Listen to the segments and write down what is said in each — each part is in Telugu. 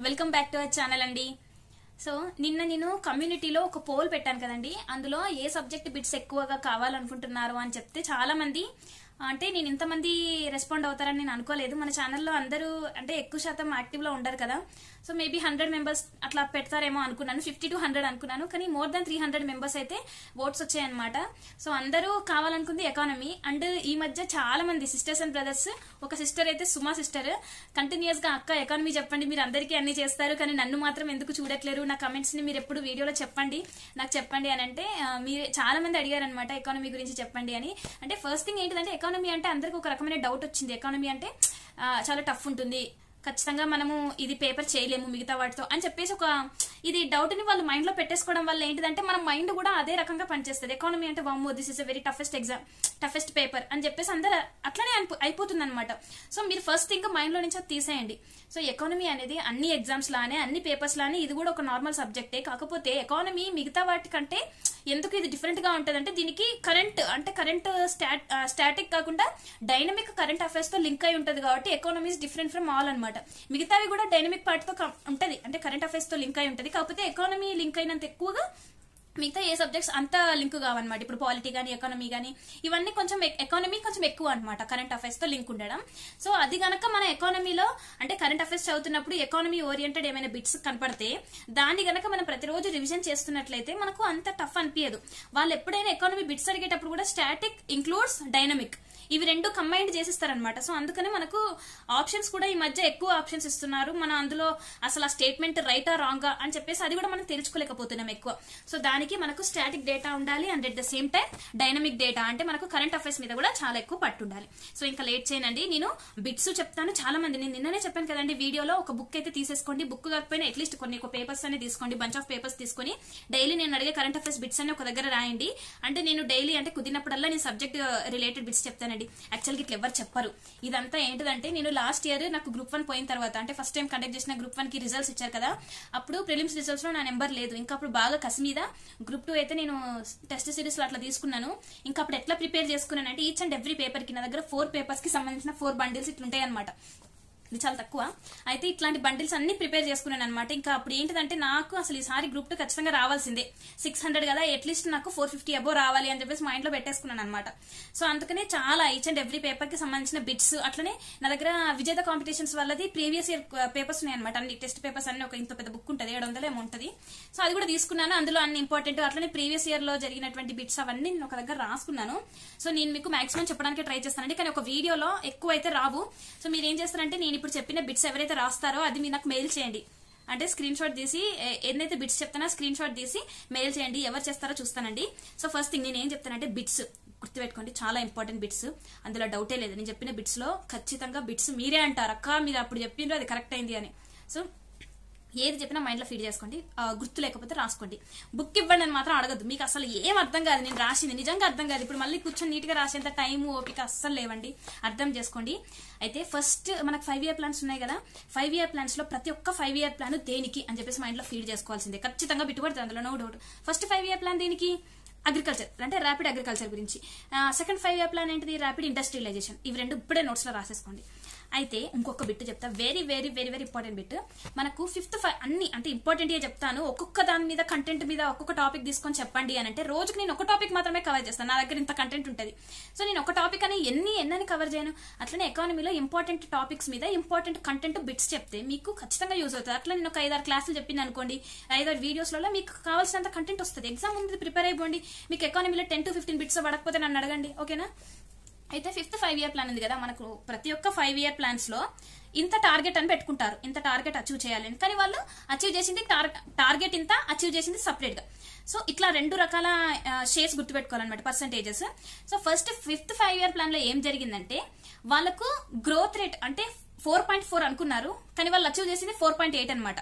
Welcome back to our channel అండి. సో నిన్న నేను కమ్యూనిటీలో ఒక పోల్ పెట్టాను కదండి. అందులో ఏ సబ్జెక్ట్ బిట్స్ ఎక్కువగా కావాలనుకుంటున్నారు అని చెప్తే చాలా మంది అంటే నేను ఇంతమంది రెస్పాండ్ అవుతారని నేను అనుకోలేదు. మన ఛానల్లో అందరూ అంటే ఎక్కువ శాతం యాక్టివ్ లో ఉండరు కదా. సో మేబీ 100 మెంబర్స్ అట్లా పెడతారేమో అనుకున్నాను, 50 to 100 అనుకున్నాను. కానీ మోర్ దాన్ 300 మెంబర్స్ అయితే ఓట్స్ వచ్చాయన్నమాట. సో అందరూ కావాలనుకుంది ఎకానమీ. అండ్ ఈ మధ్య చాలా మంది సిస్టర్స్ అండ్ బ్రదర్స్, ఒక సిస్టర్ అయితే సుమా సిస్టర్ కంటిన్యూస్ గా అక్క ఎకానమీ చెప్పండి, మీరు అందరికీ అన్ని చేస్తారు కానీ నన్ను మాత్రం ఎందుకు చూడట్లేరు, నా కమెంట్స్ ని మీరు ఎప్పుడు వీడియోలో చెప్పండి, నాకు చెప్పండి అని అంటే మీరు చాలా మంది అడిగారు అనమాట ఎకానమీ గురించి చెప్పండి అని. అంటే ఫస్ట్ థింగ్ ఏంటిదంటే ఎకానమీ అంటే అందరికి ఒక రకమైన డౌట్ వచ్చింది. ఎకానమీ అంటే చాలా టఫ్ ఉంటుంది, ఖచ్చితంగా మనము ఇది పేపర్ చేయలేము మిగతా వాటితో అని చెప్పేసి ఒక ఇది డౌట్ ని వాళ్ళు మైండ్ లో పెట్టేసుకోవడం వల్ల ఏంటిదంటే మన మైండ్ కూడా అదే రకంగా పనిచేస్తుంది. ఎకానమీ అంటే వామ్మో this is a very toughest exam, toughest paper అని చెప్పేసి అందరూ అట్లనే అయిపోతుంది అనమాట. సో మీరు ఫస్ట్ థింగ్ మైండ్ లో నుంచి అది తీసేయండి. సో ఎకానమీ అనేది అన్ని ఎగ్జామ్స్ లానే అన్ని పేపర్స్ లానే ఇది కూడా ఒక నార్మల్ సబ్జెక్టే. కాకపోతే ఎకానమీ మిగతా వాటికంటే ఎందుకు ఇది డిఫరెంట్ గా ఉంటుంది అంటే దీనికి కరెంట్ స్టాటిక్ కాకుండా డైనమిక్ కరెంట్ అఫైర్స్ తో లింక్ అయి ఉంటుంది కాబట్టి economy is different from all అనమాట. మిగతావి కూడా డైనమిక్ పార్ట్ తో ఉంటది, అంటే కరెంట్ అఫైర్స్ తో లింక్ అయి ఉంటది. కాకపోతే ఎకానమీ లింక్ అయినంత ఎక్కువగా మిగతా ఏ సబ్జెక్ట్స్ అంత లింక్ కావన్నమాట. ఇప్పుడు పాలిటీ గానీ ఎకానమీ గానీ ఇవన్నీ కొంచెం ఎకానమీ కొంచెం ఎక్కువ అనమాట కరెంట్ అఫైర్స్ తో లింక్ ఉండడం. సో అది గనక మన ఎకానమీలో అంటే కరెంట్ అఫైర్స్ చదువుతున్నప్పుడు ఎకానమీ ఓరియంటెడ్ ఏమైనా బిట్స్ కనపడితే దాన్ని గనక మనం ప్రతిరోజు రివిజన్ చేస్తున్నట్లయితే మనకు అంత టఫ్ అనిపించదు. వాళ్ళు ఎప్పుడైనా ఎకానమీ బిట్స్ అడిగేటప్పుడు కూడా స్టాటిక్ ఇంక్లూడ్స్ డైనమిక్ ఇవి రెండు కంబైన్డ్ చేసిస్తారనమాట. సో అందుకనే మనకు ఆప్షన్స్ కూడా ఈ మధ్య ఎక్కువ ఆప్షన్స్ ఇస్తున్నారు. మనం అందులో అసలు ఆ స్టేట్మెంట్ రైటా రాంగా అని చెప్పేసి అది కూడా మనం తెలుసుకోలేకపోతున్నాం ఎక్కువ. సో దానికి మనకు స్టాటిక్ డేటా ఉండాలి and at the same time dynamic data అంటే మనకు కరెంట్ అఫైర్స్ మీద కూడా చాలా ఎక్కువ పట్టు ఉండాలి. సో ఇంకా లేట్ చేయనండి, నేను బిట్స్ చెప్తాను. చాలా మంది నేను నిన్ననే చెప్పాను కదండి వీడియోలో, ఒక బుక్ అయితే తీసేసుకోండి, బుక్ కాకపోయినా అట్లీస్ట్ కొన్ని పేపర్స్ అన్ని తీసుకోండి, బంచ్ ఆఫ్ పేపర్స్ తీసుకొని డైలీ నేను అడిగే కరెంట్ అఫైర్స్ బిట్స్ అన్ని ఒక దగ్గర రాయండి. అంటే నేను డైలీ అంటే కుదిరినప్పుడల్లా నేను సబ్జెక్ట్ రిలేటెడ్ బిట్స్ చెప్తాను. యాక్చువల్గా ఇట్లా ఎవరు చెప్పరు. ఇదంతా ఏంటిదంటే నేను లాస్ట్ ఇయర్ నాకు గ్రూప్ 1 పోయిన తర్వాత అంటే ఫస్ట్ టైం కండక్ట్ చేసిన గ్రూప్ 1 కి రిజల్ట్స్ ఇచ్చారు కదా, అప్పుడు ప్రిలిమ్స్ రిజల్ట్స్ లో నా నెంబర్ లేదు. ఇంకా అప్పుడు బాగా కసి మీద గ్రూప్ 2 అయితే నేను టెస్ట్ సిరీస్ లో అట్లా తీసుకున్నాను. ఇంకా అప్పుడు ఎట్లా ప్రిపేర్ చేసుకున్నాను అంటే ఈచ్ అండ్ ఎవ్రీ పేపర్ కి నా దగ్గర 4 పేపర్స్ కి సంబంధించిన 4 బండిల్స్ ఇట్లుంటాయి అనమాట. ఇది చాలా తక్కువ అయితే ఇట్లాంటి బండిల్స్ అన్ని ప్రిపేర్ చేసుకున్నాను అనమాట. ఇంకా అప్పుడు ఏంటిదంటే నాకు అసలు ఈసారి గ్రూప్ 2 ఖచ్చితంగా రావాల్సిందే, 600 కదా అట్లీస్ట్ నాకు 450 అబో రావాలి అని చెప్పేసి మైండ్ లో పెట్టేసుకున్నాను అనమాట. సో అందుకనే చాలా ఈచ్ అండ్ ఎవ్రీ పేపర్ కి సంబంధించిన బిట్స్ అట్లనే నా దగ్గర విజేత కాంపిటీషన్స్ వాళ్ళది ప్రీవియస్ ఇయర్ పేపర్స్ ఉన్నాయి అనమాట. అన్ని టెస్ట్ పేపర్స్ అన్ని ఒక ఇంత పెద్ద బుక్ ఉంటుంది, 700 ఏమో ఉంటుంది. సో అది కూడా తీసుకున్నాను, అందులో అన్ని ఇంపార్టెంట్ అట్లనే ప్రీవియస్ ఇయర్ లో జరిగినటువంటి బిట్స్ అవన్నీ నేను ఒక దగ్గర రాసుకున్నాను. సో నేను మీకు మాక్సిమం చెప్పడానికి ట్రై చేస్తానండి, కానీ ఒక వీడియోలో ఎక్కువ అయితే రావు. సో మీరు ఏం చేస్తారంటే నేను ఇప్పుడు చెప్పిన బిట్స్ ఎవరైతే రాస్తారో అది మీరు నాకు మెయిల్ చేయండి. అంటే స్క్రీన్ షాట్ తీసి ఎన్నైతే బిట్స్ చెప్తానో స్క్రీన్ షాట్ తీసి మెయిల్ చేయండి, ఎవరు చేస్తారో చూస్తానండి. సో ఫస్ట్ థింగ్ నేను ఏం చెప్తానంటే బిట్స్ గుర్తుపెట్టుకోండి, చాలా ఇంపార్టెంట్ బిట్స్, అందులో డౌటే లేదు. నేను చెప్పిన బిట్స్ లో ఖచ్చితంగా బిట్స్ మీరే అంటారు అక్క మీరు అప్పుడు చెప్పిండ్రు అది కరెక్ట్ అయింది అని. సో ఏది చెప్పినా మైండ్ లో ఫీడ్ చేసుకోండి, గుర్తు లేకపోతే రాసుకోండి. బుక్ ఇవ్వండి అని మాత్రం అడగద్దు, మీకు అసలు ఏం అర్థం కాదు, నేను రాసింది నిజంగా అర్థం కాదు, ఇప్పుడు మళ్ళీ కూర్చొని నీట్ గా రాసేంత టైం ఓపిక అస్సలు లేవండి, అర్థం చేసుకోండి. అయితే ఫస్ట్ మనకు 5 year ప్లాన్స్ ఉన్నాయి కదా, 5 year ప్లాన్స్ లో ప్రతి ఒక్క 5 year ప్లాన్ దేనికి అని చెప్పేసి మైండ్ లో ఫీడ్ చేసుకోవాల్సిందే, ఖచ్చితంగా బిట్టుపడుతుంది అందులో no doubt. First 5 year plan దేనికి, అగ్రికల్చర్ అంటే ర్యాపిడ్ అగ్రికల్చర్ గురించి. సెకండ్ 5 year ప్లాన్ ఏంటిది, ర్యాపిడ్ ఇండస్ట్రియలైజేషన్. ఇవి రెండు ఇప్పుడే నోట్స్ లో రాసేసుకోండి. అయితే ఇంకొక బిట్ చెప్తా, very very very very important bit. మనకు 5th అన్ని అంటే ఇంపార్టెంట్ చెప్తాను, ఒక్కొక్క దాని మీద కంటెంట్ మీద ఒక్కొక్క టాపిక్ తీసుకొని చెప్పండి అని అంటే రోజుకి నేను ఒక టాపిక్ మాత్రమే కవర్ చేస్తాను, నా దగ్గర ఇంత కంటెంట్ ఉంటుంది. సో నేను ఒక టాపిక్ అని ఎన్ని కవర్ చేయను. అట్లనే ఎకానమీలో ఇంపార్టెంట్ టాపిక్స్ మీద ఇంపార్టెంట్ కంటెంట్ బిట్స్ చెప్తే మీకు ఖచ్చితంగా యూజ్ అవుతుంది. అట్లా నేను ఒక 5-6 క్లాసులు చెప్పింది అనుకోండి, 5-6 వీడియోస్లలో మీకు కావాల్సినంత కంటెంట్ వస్తుంది. ఎగ్జామ్ ముందు ప్రిపేర్ అయిపోండి. మీకు ఎకానమీలో 10 to 15 బిట్స్ పడకపోతే నన్ను అడగండి, ఓకేనా. అయితే 5th 5 year ప్లాన్ ఉంది కదా, మనకు ప్రతి ఒక్క 5 year ప్లాన్స్ లో ఇంత టార్గెట్ అని పెట్టుకుంటారు, ఇంత టార్గెట్ అచీవ్ చేయాలి అని. కానీ వాళ్ళు అచీవ్ చేసింది టార్గెట్ ఇంత, అచీవ్ చేసింది సపరేట్ గా. సో ఇట్లా 2 రకాల షేర్స్ గుర్తుపెట్టుకోవాలన్నమాట, percentages. So first 5th 5 year plan లో ఏం జరిగిందంటే వాళ్ళకు గ్రోత్ రేట్ అంటే 4.4 అనుకున్నారు, కానీ వాళ్ళు అచీవ్ చేసింది 4.8 అనమాట.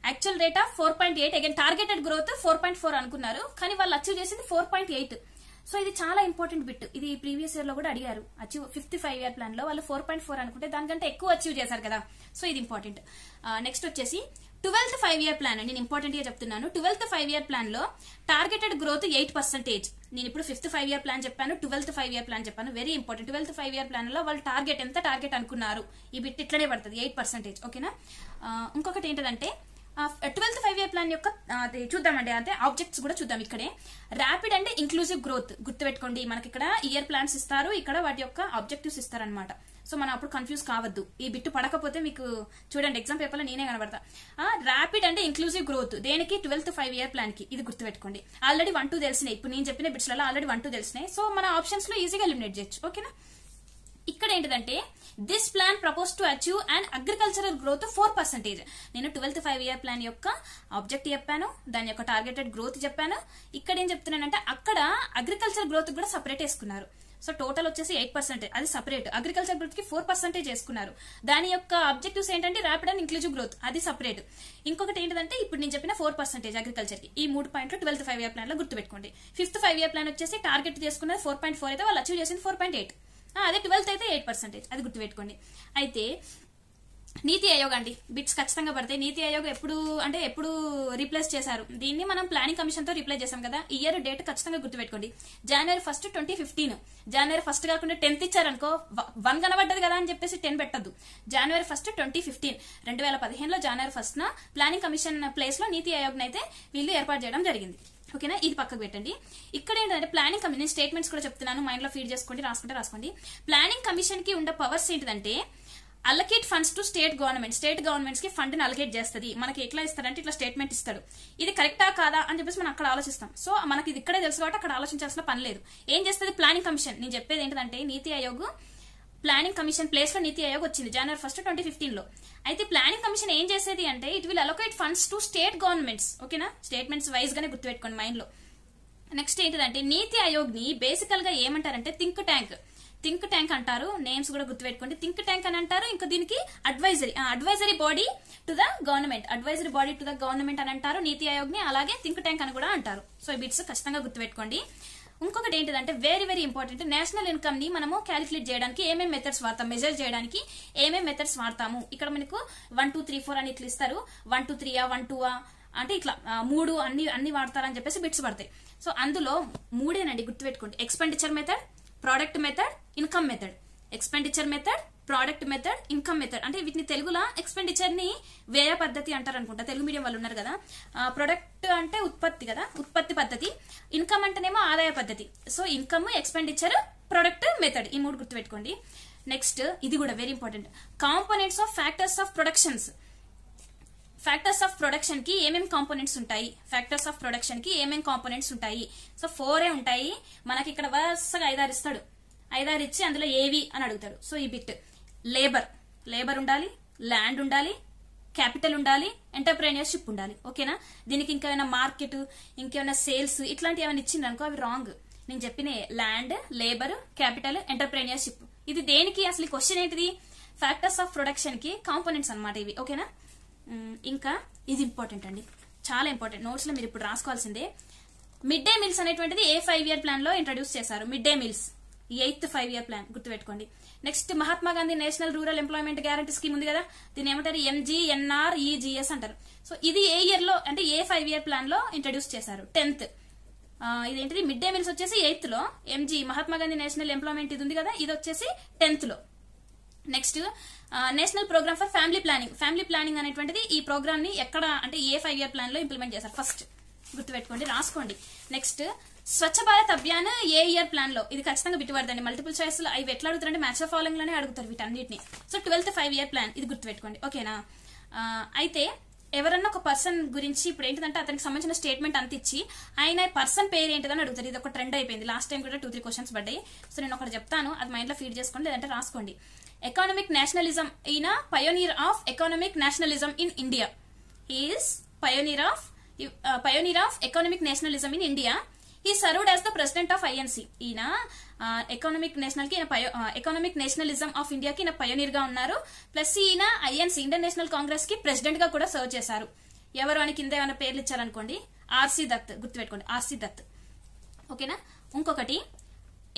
Actual rate of 4.8, again targeted growth 4.4 అనుకున్నారు, కానీ వాళ్ళు అచీవ్ చేసింది 4.8. సో ఇది చాలా ఇంపార్టెంట్ బిట్. ఇది ప్రీవియస్ ఇయర్ లో కూడా అడిగారు. అచీవ్ 5th 5-year ప్లాన్ లో వాళ్ళు 4.4 అనుకుంటే దానికంటే ఎక్కువ అచీవ్ చేశారు కదా. సో ఇది ఇంపార్టెంట్. నెక్స్ట్ వచ్చేసి 12th 5-year ప్లాన్. నేను ఇంపార్టెంట్ గా చెప్తున్నాను. 12th 5-year ప్లాన్ లో టార్గెటెడ్ గ్రోత్ 8%. నేను ఇప్పుడు 5th 5-year ప్లాన్ చెప్పాను, 12th 5-year ప్లాన్ చెప్పాను. Very important. 12th 5-year plan లో వాళ్ళు టార్గెట్ ఎంత టార్గెట్ అనుకున్నారు, ఈ బిట్ ఇట్లనే పడుతుంది 8%. ఓకేనా. ఇంకొకటి ఏంటంటే 12th 5-year ప్లాన్ యొక్క చూద్దామండి, అంటే ఆబ్జెక్ట్స్ కూడా చూద్దాం. ఇక్కడే ర్యాపిడ్ అంటే ఇంక్లూజివ్ గ్రోత్ గుర్తుపెట్టుకోండి. మనకి ఇక్కడ ఇయర్ ప్లాన్స్ ఇస్తారు, ఇక్కడ వాటి యొక్క ఆబ్జెక్టివ్స్ ఇస్తారనమాట. సో మనం అప్పుడు కన్ఫ్యూజ్ కావద్దు. ఈ బిట్టు పడకపోతే మీకు చూడండి ఎగ్జామ్ పేపర్ లో నేనే కనబడతా. ర్యాపిడ్ అంటే ఇంక్లూజివ్ గ్రోత్ దేనికి, 12th 5-year ప్లాన్ కి. ఇది గుర్తుపెట్టుకోండి. ఆల్రెడీ 1, 2 తెలిసినాయి. ఇప్పుడు నేను చెప్పిన బిట్స్ లలో ఆల్రెడీ 1, 2 తెలిసినాయి. సో మన ఆప్షన్స్ లో ఈజీగా ఎలిమినేట్ చేయొచ్చు. ఓకేనా. ఇక్కడ ఏంటిదంటే this plan propose to achieve and agricultural growth 4%. నేను 12th 5-year ప్లాన్ యొక్క ఆబ్జెక్ట్ చెప్పాను, దాని యొక్క టార్గెటెడ్ గ్రోత్ చెప్పాను. ఇక్కడ ఏం చెప్తున్నానంటే అక్కడ అగ్రికల్చర్ గ్రోత్ కూడా సపరేట్ వేసుకున్నారు. సో టోటల్ వచ్చేసి 8%, అది సపరేట్. అగ్రికల్చర్ గ్రోత్ కి 4% చేసుకున్నారు. దాని యొక్క ఆబ్జెక్టివ్స్ ఏంటంటే ర్యాపిడ్ అండ్ ఇంక్లూజివ్ గ్రోత్, అది సపరేట్. ఇంకొకటి ఏంటంటే ఇప్పుడు నేను చెప్పిన 4% అగ్రికల్చర్ కి. ఈ 3 పాయింట్లు 12th 5-year ప్లాన్ లో గుర్తుపెట్టుకోండి. 5th 5-year ప్లాన్ వచ్చేసి టార్గెట్ చేసుకున్నది 4.4 అయితే వాళ్ళు అచీవ్ చేసింది 4.8. అదే 12th అయితే 8%, అది గుర్తుపెట్టుకోండి. అయితే నీతి ఆయోగ్ అండి, బిట్స్ ఖచ్చితంగా పడతాయి. నీతి ఆయోగ్ ఎప్పుడు రీప్లేస్ చేశారు దీన్ని, మనం ప్లానింగ్ కమిషన్ తో రీప్లేస్ చేశాం కదా. ఇయర్ డేట్ ఖచ్చితంగా గుర్తుపెట్టుకోండి. January 1, 2015. January 1 కాకుండా 10th ఇచ్చారనుకో 1 కనబడ్డది కదా అని చెప్పేసి 10 పెట్టద్దు. January 1, 2015, 2015లో January 1న ప్లానింగ్ కమిషన్ ప్లేస్ లో నీతి ఆయోగ్ అయితే వీళ్ళు ఏర్పాటు చేయడం జరిగింది. ఓకేనా. ఇది పక్కకు పెట్టండి. ఇక్కడ ఏంటంటే ప్లానింగ్ కమిషన్ స్టేట్మెంట్స్ కూడా చెప్తున్నాను, మైండ్ లో ఫీడ్ చేసుకోండి, రాసుకోండి. ప్లానింగ్ కమిషన్ కి ఉండే పవర్స్ ఏంటిదంటే allocate funds to state governments కి ఫండ్ ని అలకేట్ చేస్తుంది. మనకి ఎట్లా ఇస్తాడంటే ఇట్లా స్టేట్మెంట్ ఇస్తాడు, ఇది కరెక్టా కాదా అని చెప్పేసి మనం అక్కడ ఆలోచిస్తాం. సో మనకి ఇది ఇక్కడే తెలుసు కాబట్టి అక్కడ ఆలోచించాల్సిన పని లేదు. ఏం చేస్తుంది ప్లానింగ్ కమిషన్, నేను చెప్పేది ఏంటంటే నీతి ఆయోగ్ ప్లానింగ్ కమిషన్ ప్లేస్ లో నీతి ఆయోగ్ వచ్చింది January 1, 2015లో. అయితే ప్లానింగ్ కమిషన్ ఏం చేసేది అంటే it will allocate funds to state governments. ఓకేనా. స్టేట్మెంట్స్ వైజ్ గానే గుర్తుపెట్టుకోండి మైండ్ లో. నెక్స్ట్ ఏంటంటే నీతి ఆయోగ్ ని బేసికల్ గా ఏమంటారంటే థింక్ ట్యాంక్ అంటారు. నేమ్స్ కూడా గుర్తుపెట్టుకోండి. థింక్ ట్యాంక్ అని అంటారు. ఇంకా దీనికి advisory body to the government అని అంటారు నీతి ఆయోగ్ ని. అలాగే థింక్ ట్యాంక్ అని కూడా అంటారు. సో ఈ బిట్స్ ఖచ్చితంగా గుర్తుపెట్టుకోండి. ఇంకొకటి ఏంటిదంటే very very important, national income ని మనము క్యాలిక్యులేట్ చేయడానికి ఏమేమి మెథడ్స్ వాడతాం, మెజర్ చేయడానికి ఏమేమి మెథడ్స్ వాడతాము. ఇక్కడ మనకు 1, 2, 3, 4 అని ఇట్లా ఇస్తారు. 1, 2, 3 1, 2 అంటే ఇట్లా 3 అన్ని వాడతారని చెప్పేసి బిట్స్ పడతాయి. సో అందులో 3 గుర్తుపెట్టుకోండి. Expenditure method, product method, income method. Expenditure method, product method, income method. అంటే వీటిని తెలుగులో ఎక్స్పెండిచర్ ని వ్యయ పద్ధతి అంటారు అనుకుంటా, తెలుగు మీడియం వాళ్ళు ఉన్నారు కదా. ప్రొడక్ట్ అంటే ఉత్పత్తి కదా, ఉత్పత్తి పద్ధతి. ఇన్కమ్ అంటేనేమో ఆదాయ పద్ధతి. So income, expenditure, product method, ఈ 3 గుర్తుపెట్టుకోండి. నెక్స్ట్ ఇది కూడా very important, components of factors of productions. Factors of production కి ఏమేమి కాంపోనెంట్స్ ఉంటాయి, సో 4 ఉంటాయి మనకి. ఇక్కడ వరుసగా 5-6 ఇస్తాడు. 5-6 ఇచ్చి అందులో ఏవి అని అడుగుతాడు. సో ఈ బిట్ లేబర్ ఉండాలి, ల్యాండ్ ఉండాలి, క్యాపిటల్ ఉండాలి, ఎంటర్ప్రెన్యూర్షిప్ ఉండాలి. ఓకేనా. దీనికి ఇంకేమైనా మార్కెట్, ఇంకేమైనా సేల్స్ ఇట్లాంటి ఏమైనా ఇచ్చింది అనుకో అవి రాంగ్. నేను చెప్పిన ల్యాండ్, లేబర్, క్యాపిటల్, ఎంటర్ప్రెన్యూర్షిప్. ఇది దేనికి అసలు క్వశ్చన్ ఏంటిది, ఫ్యాక్టర్స్ ఆఫ్ ప్రొడక్షన్ కి కాంపోనెంట్స్ అనమాట ఇవి. ఓకేనా. ఇంకా ఇది ఇంపార్టెంట్ అండి, చాలా ఇంపార్టెంట్. నోట్స్ లో మీరు ఇప్పుడు రాసుకోవాల్సిందే. మిడ్ డే మీల్స్ అనేటువంటిది ఏ 5-year ప్లాన్ లో ఇంట్రడ్యూస్ చేశారు. Mid day meals 8th 5-year plan గుర్తుపెట్టుకోండి. Next Mahatma Gandhi national rural employment guarantee scheme ఉంది కదా, దీని ఏమంటారు MGNREGS అంటారు. సో ఇది ఏ ఇయర్ లో అంటే ఏ 5-year ప్లాన్ లో ఇంట్రడ్యూస్ చేశారు, 10th. ఇదేంటిది మిడ్ డే మీల్స్ వచ్చేసి 8th లో, మహాత్మా గాంధీ నేషనల్ ఎంప్లాయ్మెంట్ ఇది ఉంది కదా, ఇది వచ్చేసి 10th లో. Next national program for family planning అనేటువంటిది ఈ ప్రోగ్రామ్ ని ఎక్కడ అంటే ఏ 5-year ప్లాన్ లో ఇంప్లిమెంట్ చేశారు ఫస్ట్ గుర్తుపెట్టుకోండి, రాసుకోండి. నెక్స్ట్ స్వచ్ఛ భారత్ అభియాన్ ఏ ఇయర్ ప్లాన్ లో, ఇది ఖచ్చితంగా బిట్టుపడదండి. మల్టిపుల్ చాయిస్ లో అవి ఎట్లా అడుగుతారంటే మ్యాచ్ ఆఫ్ ఫాలోయింగ్ లోనే అడుగుతారు వీటన్నిటిని. సో 12th 5-year ప్లాన్ ఇది గుర్తుపెట్టుకోండి. ఓకేనా. అయితే ఎవరన్నా ఒక పర్సన్ గురించి ఇప్పుడు ఏంటంటే అతనికి సంబంధించిన స్టేట్మెంట్ అంత ఇచ్చి ఆయన పర్సన్ పేరు ఏంటిదని అడుగుతారు. ఇది ఒక ట్రెండ్ అయిపోయింది. లాస్ట్ టైం కూడా 2-3 క్వశ్చన్స్ పడ్డాయి. సో నేను ఒకటి చెప్తాను, అది మైండ్ లో ఫీడ్ చేసుకోండి, లేదంటే రాసుకోండి. ఎకనామిక్ నేషనలిజం ఈయన pioneer of economic nationalism in India. Is pioneer of economic nationalism in India. He served as the president of INC. ఈయన ఎకనామిక్ నేషనలిజం ఆఫ్ ఇండియా కి ఈయన పయోనీర్ గా ఉన్నారు. ప్లస్ ఈయన INC ఇండియన్ నేషనల్ కాంగ్రెస్ కి ప్రెసిడెంట్ గా కూడా సర్వ్ చేశారు. ఎవరు అని కింద ఏమైనా పేర్లు ఇచ్చారనుకోండి, RC దత్ గుర్తుపెట్టుకోండి, RC దత్. ఓకేనా. ఇంకొకటి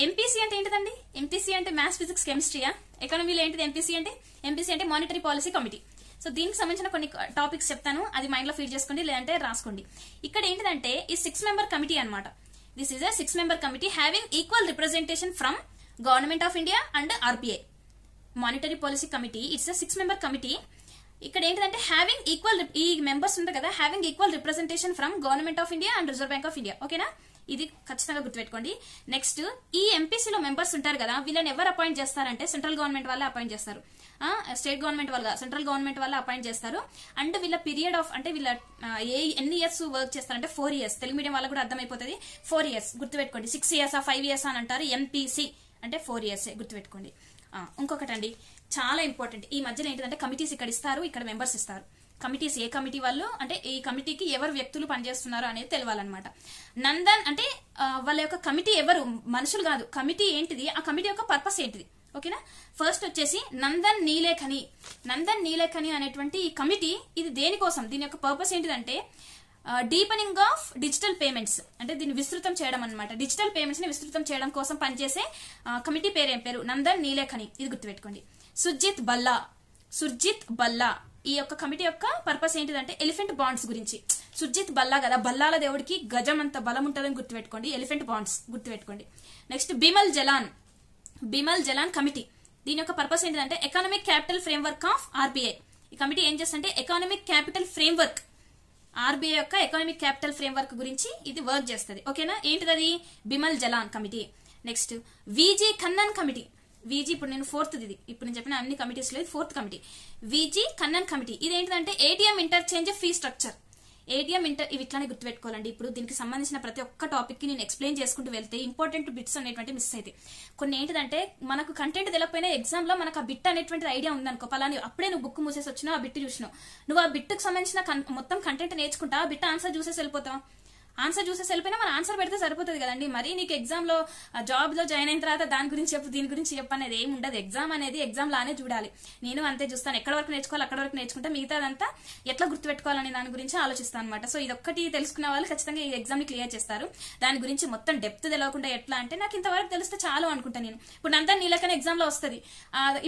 ఎంపీసీ అంటే ఏంటిదండి? ఎంపీసీ అంటే మ్యాథ్స్, ఫిజిక్స్, కెమిస్ట్రీయా? ఎకానమీలో ఏంటిది ఎంపీసీ అంటే? ఎంపీసీ అంటే మానిటరీ పాలసీ కమిటీ. సో దీనికి సంబంధించిన కొన్ని టాపిక్స్ చెప్తాను, అది మైండ్ లో ఫీడ్ చేసుకోండి, లేదంటే రాసుకోండి. ఇక్కడ ఏంటిదంటే ఈ 6 మెంబర్ కమిటీ అన్నమాట. This is a 6 member committee having equal representation from government of India and RBI. Monetary policy committee it's a 6 member committee. ఇక్కడ ఏంటిదంటే హ్యావింగ్ ఈక్వల్, ఈ మెంబర్స్ ఉంటారు కదా, having equal representation from government of India and reserve bank of India. ఓకేనా? ఇది ఖచ్చితంగా గుర్తుపెట్టుకోండి. నెక్స్ట్ ఈ ఎంపీసీలో మెంబర్స్ ఉంటారు కదా, వీళ్ళని ఎవరు అపాయింట్ చేస్తారంటే సెంట్రల్ గవర్నమెంట్ వాళ్ళే అపాయింట్ చేస్తారు. స్టేట్ గవర్నమెంట్ వాళ్ళ, సెంట్రల్ గవర్నమెంట్ వాళ్ళే అపాయింట్ చేస్తారు. అండ్ వీళ్ళ పీరియడ్ ఆఫ్ అంటే వీళ్ళ ఎన్ని ఇయర్స్ వర్క్ చేస్తారంటే 4 years. తెలుగు మీడియం వాళ్ళకి కూడా అర్థమైపోతుంది. 4 years గుర్తుపెట్టుకోండి. 6 years 5 years అని అంటారు. ఎంపీసీ అంటే 4 years గుర్తుపెట్టుకోండి. ఇంకొకటి అండి చాలా ఇంపార్టెంట్, ఈ మధ్యలో ఏంటంటే కమిటీస్ ఇక్కడ ఇస్తారు, ఇక్కడ మెంబర్స్ ఇస్తారు. కమిటీస్ ఏ కమిటీ వాళ్ళు అంటే ఈ కమిటీకి ఎవరు వ్యక్తులు పనిచేస్తున్నారు అనేది తెలవాలన్నమాట. నందన్ అంటే వాళ్ళ యొక్క కమిటీ ఎవరు, మనుషులు కాదు, కమిటీ ఏంటిది, ఆ కమిటీ యొక్క పర్పస్ ఏంటిది. ఓకేనా? ఫస్ట్ వచ్చేసి నందన్ నీలేఖని. నందన్ నీలేఖని అనేటువంటి ఈ కమిటీ ఇది దేనికోసం, దీని యొక్క పర్పస్ ఏంటిదంటే డీపనింగ్ ఆఫ్ డిజిటల్ పేమెంట్స్, అంటే దీన్ని విస్తృతం చేయడం అనమాట. డిజిటల్ పేమెంట్స్ ని విస్తృతం చేయడం కోసం పనిచేసే కమిటీ పేరు ఏం పేరు? నందన్ నీలేఖని. ఇది గుర్తుపెట్టుకోండి. సుర్జిత్ బల్లా ఈ యొక్క కమిటీ యొక్క పర్పస్ ఏంటిదంటే ఎలిఫెంట్ బాండ్స్ గురించి. సుర్జిత్ బల్లా కదా, బల్లాల దేవుడికి గజం అంత బలం ఉంటుందని గుర్తుపెట్టుకోండి. ఎలిఫెంట్ బాండ్స్ గుర్తుపెట్టుకోండి. Next Bimal Jalan committee. దీని యొక్క పర్పస్ ఏంటంటే economic capital framework of RBI. ఈ కమిటీ ఏం చేస్తుంటే ఎకనామిక్ క్యాపిటల్ ఫ్రేమ్వర్క్, ఆర్బీఐ యొక్క ఎకనామిక్ క్యాపిటల్ ఫ్రేమ్వర్క్ గురించి ఇది వర్క్ చేస్తుంది. ఓకేనా? ఏంటిది? Bimal Jalan committee. Next VG Kannan committee. VG ఇప్పుడు నేను 4th ఇది, ఇప్పుడు నేను చెప్పిన అన్ని కమిటీస్ లో 4th కమిటీ. విజీ ఖన్నన్ కమిటీ ఇది ఏంటంటే ఏటీఎం ఇంటర్చేంజ్ ఫీ స్ట్రక్చర్. ఇవి ఇట్లానే గుర్తుపెట్టుకోవాలండి. ఇప్పుడు దీనికి సంబంధించిన ప్రతి ఒక్క టాపిక్ కి నేను ఎక్స్ప్లెయిన్ చేసుకుంటూ వెళ్తే ఇంపార్టెంట్ బిట్స్ అనేటువంటి మిస్ అయితే కొన్ని ఏంటిదంటే మనకు కంటెంట్ తెలియకపోయినా ఎగ్జామ్ లో మనకు ఆ బిట్ అనేటువంటి ఐడియా ఉందనుకో, పలాని అప్పుడే నువ్వు బుక్ మూసేసి వచ్చినావు, ఆ బిట్ చూసినావు, నువ్వు ఆ బిట్ కు సంబంధించిన మొత్తం కంటెంట్ నేర్చుకుంటా, ఆ బిట్ ఆన్సర్ చూసేసి వెళ్ళిపోతావు. ఆన్సర్ చూసేసి వెళ్ళిపోయినా మన ఆన్సర్ పెడితే సరిపోతుంది కదండి. మరి నీకు ఎగ్జామ్ లో జాబ్ లో జాయిన్ అయిన తర్వాత దాని గురించి చెప్పు, దీని గురించి చెప్పు అనేది ఏమి ఉండదు. ఎగ్జామ్ అనేది ఎగ్జామ్ లానే చూడాలి. నేను అంతే చూస్తాను, ఎక్కడ వరకు నేర్చుకోవాలి అక్కడ వరకు నేర్చుకుంటా, మిగతాదంతా ఎట్లా గుర్తుపెట్టుకోవాలని దాని గురించి ఆలోచిస్తాను అనమాట. సో ఇదొక్కటి తెలుసుకున్న వాళ్ళు ఖచ్చితంగా ఈ ఎగ్జామ్ ని క్లియర్ చేస్తారు. దాని గురించి మొత్తం డెప్త్ తెలియకుండా ఎట్లా అంటే నాకు ఇంతవరకు తెలిస్తే చాలు అనుకుంటా నేను. ఇప్పుడు అంతా నీలకనే ఎగ్జామ్ లో వస్తుంది,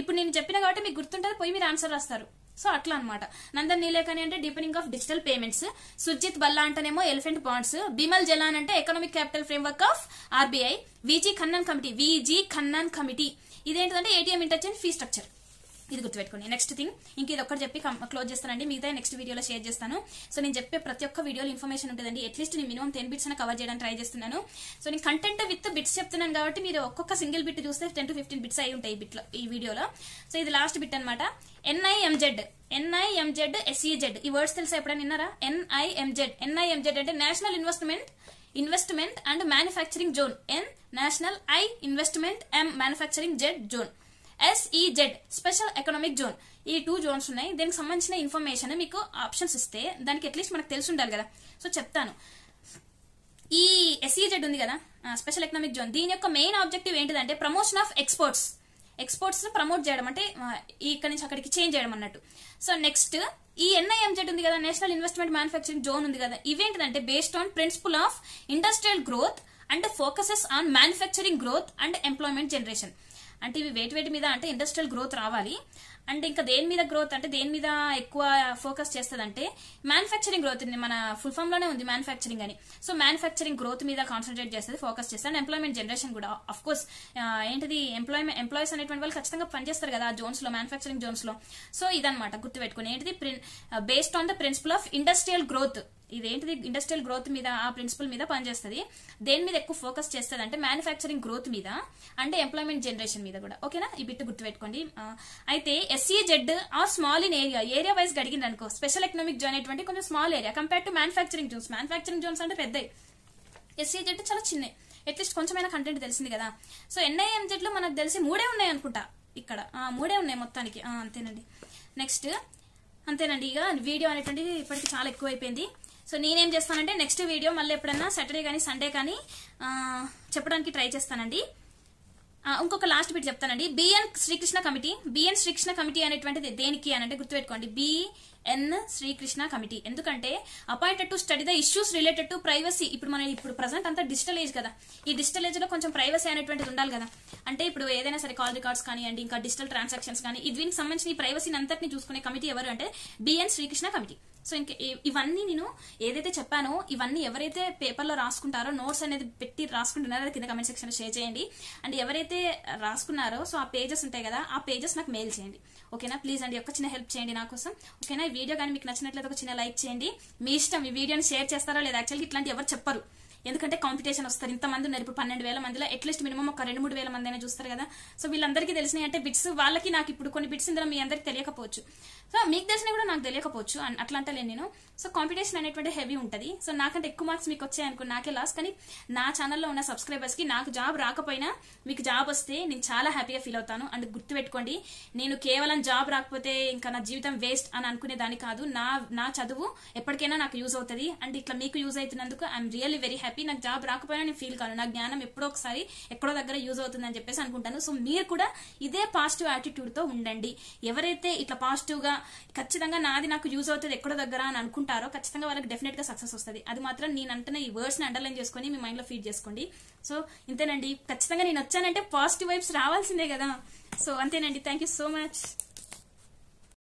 ఇప్పుడు నేను చెప్పిన కాబట్టి మీకు గుర్తుంటుంది, పోయి మీరు ఆన్సర్ రాస్తారు. సో అట్లా అనమాట. నందన్ నీలేఖని అంటే deepening of digital payments, Surjit Bhalla అంటేనేమో ఎలిఫెంట్ బాండ్స్, బిమల్ జలాన్ అంటే economic capital framework of RBI, VG Kannan committee ఇదేంటంటే ఏటీఎం ఇంటర్చేంజ్ ఫీ స్ట్రక్చర్. ఇది గుర్తుపెట్టుకోండి. నెక్స్ట్ థింగ్ ఇంక ఇది ఒక్కటి చెప్పి క్లోజ్ చేస్తానండి, మిగతా నెక్స్ట్ వీడియోలో షేర్ చేస్తాను. సో నేను చెప్పే ప్రతి ఒక్క వీడియోలో ఇన్ఫర్మేషన్ ఉంటుందండి. అట్లీస్ట్ నేను మినిమం 10 bits కవర్ చేయడానికి ట్రై చేస్తున్నాను. సో నేను కంటెంట్ విత్ బిట్స్ చెప్తున్నాను కాబట్టి మీరు ఒక్కొక్క సింగిల్ బిట్ చూస్తే 10 to 15 bits అయి ఉంటాయి ఈ వీడియోలో. సో ఇది లాస్ట్ బిట్ అనమాట. NIMZ SEZ ఈ వర్డ్స్ తెలుసా? ఎప్పుడైనా విన్నారా? NIMZ అంటే national investment and manufacturing zone. National investment manufacturing zone. SEZ special economic zone. ఈ 2 zones ఉన్నాయి. దీనికి సంబంధించిన ఇన్ఫర్మేషన్ మీకు ఆప్షన్స్ ఇస్తే దానికి అట్లీస్ట్ మనకు తెలిసి ఉండాలి కదా. సో చెప్తాను. ఈ SEZ ఉంది కదా, స్పెషల్ ఎకనామిక్ జోన్, దీని యొక్క మెయిన్ ఆబ్జెక్టివ్ ఏంటిదంటే ప్రమోషన్ ఆఫ్ ఎక్స్పోర్ట్స్ ప్రమోట్ చేయడం, అంటే ఇక్కడ నుంచి అక్కడికి చేంజ్ చేయడం అన్నట్టు. సో నెక్స్ట్ ఈ NIMZ ఉంది కదా, నేషనల్ ఇన్వెస్ట్మెంట్ మ్యానుఫ్యాక్చరింగ్ జోన్ ఉంది కదా, ఇవేంటిదంటే based on principle of industrial growth and focuses on manufacturing growth and employment generation. అంటే ఇవి వేటి మీద అంటే ఇండస్ట్రియల్ గ్రోత్ రావాలి, అండ్ ఇంకా దేని మీద గ్రోత్ అంటే దేని మీద ఎక్కువ ఫోకస్ చేస్తుందంటే మ్యానుఫ్యాక్చరింగ్ గ్రోత్. మన ఫుల్ ఫామ్ లోనే ఉంది మ్యానుఫ్యాక్చరింగ్ అని. సో మ్యానుఫ్యాక్చరింగ్ గ్రోత్ మీద కాన్సన్ట్రేట్ చేస్తుంది, ఫోకస్ చేస్తుంది. ఎంప్లాయ్మెంట్ జనరేషన్ కూడా అఫ్ కోర్స్ ఏంటిది ఎంప్లాయీస్ అనేటువంటి వాళ్ళు ఖచ్చితంగా పనిచేస్తారు కదా ఆ జోన్స్ లో, మ్యానుఫ్యాక్చరింగ్ జోన్స్ లో. సో ఇదనమాట గుర్తుపెట్టుకుని ఏంటిది based on the principle of industrial growth. ఇదేంటిది ఇండస్ట్రియల్ గ్రోత్ మీద, ఆ ప్రిన్సిపల్ మీద పనిచేస్తుంది. దేని మీద ఎక్కువ ఫోకస్ చేస్తుంది అంటే మ్యానుఫ్యాక్చరింగ్ గ్రోత్ మీద అంటే ఎంప్లాయ్మెంట్ జనరేషన్ మీద కూడా. ఓకేనా? ఈ బిట్ గుర్తుపెట్టుకోండి. అయితే SEZ or small in area wise అడిగింది అనుకో, స్పెషల్ ఎకనామిక్ జోన్ అనేటువంటి కొంచెం small area compare to manufacturing zones అంటే పెద్దవి. SEZ చాలా చిన్న, అట్లీస్ట్ కొంచెమైనా కంటెంట్ తెలిసింది కదా. సో NIMZ లో మనకు తెలిసి 3 ఉన్నాయి అనుకుంటా, ఇక్కడ 3 ఉన్నాయి మొత్తానికి. అంతేనండి. నెక్స్ట్ అంతేనండి. ఇక వీడియో అనేటువంటిది ఇప్పటికి చాలా ఎక్కువ అయిపోయింది. సో నేనేం చేస్తానంటే నెక్స్ట్ వీడియో మళ్ళీ ఎప్పుడన్నా సాటర్డే కానీ సండే కానీ చెప్పడానికి ట్రై చేస్తానండి. ఇంకొక లాస్ట్ బిట్ చెప్తానండి. బిఎన్ శ్రీకృష్ణ కమిటీ అనేటువంటిది దేనికి అని అంటే గుర్తుపెట్టుకోండి, బిఎన్ శ్రీకృష్ణ కమిటీ. ఎందుకంటే appointed to study the issues related to privacy. ఇప్పుడు ప్రజెంట్ అంతా డిజిటల్ ఏజ్ కదా, ఈ డిజిటల్ ఏజ్ లో కొంచెం ప్రైవసీ అనేటువంటిది ఉండాలి కదా. అంటే ఇప్పుడు ఏదైనా సరే కాల్ రికార్డ్స్ కానివ్వండి, ఇంకా డిజిటల్ ట్రాన్సాక్షన్స్ కానీ, దీనికి సంబంధించిన ఈ ప్రైవసీని అంతటిని చూసుకునే కమిటీ ఎవరు అంటే బిఎన్ శ్రీకృష్ణ కమిటీ. సో ఇంకా ఇవన్నీ నేను ఏదైతే చెప్పానో ఇవన్నీ ఎవరైతే పేపర్లో రాసుకుంటారో, నోట్స్ అనేది పెట్టి రాసుకుంటున్నారో కింద కమెంట్ సెక్షన్ లో షేర్ చేయండి. అండ్ ఎవరైతే రాసుకున్నారో సో ఆ పేజెస్ ఉంటాయి కదా, ఆ పేజెస్ నాకు మెయిల్ చేయండి. ఓకేనా, ప్లీజ్ అండి ఒక చిన్న హెల్ప్ చేయండి నా కోసం. ఓకేనా, ఈ వీడియో కానీ మీకు నచ్చినట్లయితే ఒక చిన్న లైక్ చేయండి. మీ ఇష్టం, ఈ వీడియోని షేర్ చేస్తారా లేదా. యాక్చువల్గా ఇట్లాంటి ఎవరు చెప్పరు, ఎందుకంటే కాంపిటీషన్ వస్తారు. ఇంతమంది ఉన్నారు, ఇప్పుడు 12,000 మందిలో అట్లీస్ట్ మినిమం ఒక 2-3 వేల మంది అయినా చూస్తారు కదా. సో వీళ్ళందరికీ తెలిసినాయి అంటే బిట్స్ వాళ్ళకి, నాకు ఇప్పుడు కొన్ని బిట్స్ ఇందులో మీ అందరికి తెలియకపోవచ్చు, సో మీకు తెలిసినా కూడా నాకు తెలియకపోవచ్చు, అట్లా అంటలేను నేను. సో కాంపిటీషన్ అనేటువంటి హెవీ ఉంటుంది. సో నాకంటే ఎక్కువ మార్క్స్ మీకు వచ్చాయి అనుకో నాకే లాస్, కానీ నా ఛానల్లో ఉన్న సబ్స్క్రైబర్స్ కి నాకు జాబ్ రాకపోయినా మీకు జాబ్ వస్తే నేను చాలా హ్యాపీగా ఫీల్ అవుతాను. అండ్ గుర్తుపెట్టుకోండి, నేను కేవలం జాబ్ రాకపోతే ఇంకా నా జీవితం వేస్ట్ అని అనుకునే దాని కాదు. నా చదువు ఎప్పటికైనా నాకు యూజ్ అవుతుంది. అండ్ ఇట్లా మీకు యూజ్ అవుతున్నందుకు ఐఎమ్ రియల్లీ వెరీ హ్యాపీ. నాకు జాబ్ రాకపోయినా నేను ఫీల్ కాను, నా జ్ఞానం ఎప్పుడో ఒకసారి ఎక్కడో దగ్గర యూజ్ అవుతుంది అని చెప్పేసి అనుకుంటాను. సో మీరు కూడా ఇదే పాజిటివ్ యాటిట్యూడ్ తో ఉండండి. ఎవరైతే ఇట్లా పాజిటివ్ గా ఖచ్చితంగా నాది నాకు యూజ్ అవుతుంది ఎక్కడో దగ్గర అని అనుకుంటారో ఖచ్చితంగా వాళ్ళకి డెఫినెట్ గా సక్సెస్ వస్తుంది. అది మాత్రం నేను అంటున్న ఈ వర్డ్స్ ని అండర్లైన్ చేసుకుని మీ మైండ్ లో ఫీడ్ చేసుకోండి. సో ఇంతేనండి, ఖచ్చితంగా నేను వచ్చానంటే పాజిటివ్ వైబ్స్ రావాల్సిందే కదా. సో అంతేనండి, థ్యాంక్ యూ సో మచ్.